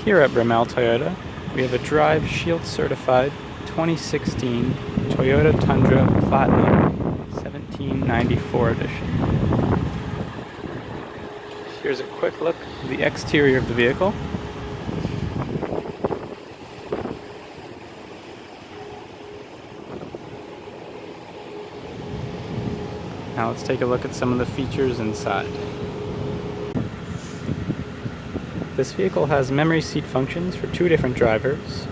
Here at Brimell Toyota, we have a Drive Shield certified 2016 Toyota Tundra Platinum 1794 edition. Here's a quick look at the exterior of the vehicle. Now let's take a look at some of the features inside. This vehicle has memory seat functions for 2 different drivers,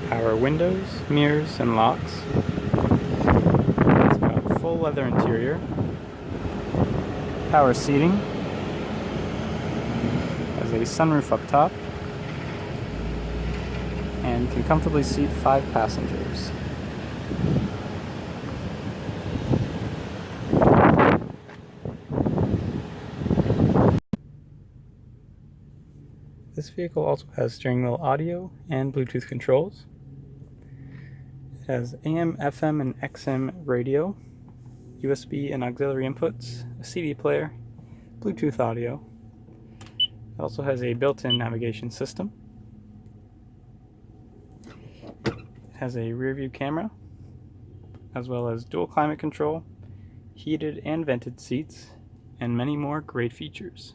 power windows, mirrors, and locks. It's got a full leather interior, power seating, has a sunroof up top, and can comfortably seat 5 passengers. This vehicle also has steering wheel audio and Bluetooth controls. It has AM, FM, and XM radio, USB and auxiliary inputs, a CD player, Bluetooth audio. It also has a built-in navigation system. It has a rear view camera, as well as dual climate control, heated and vented seats, and many more great features.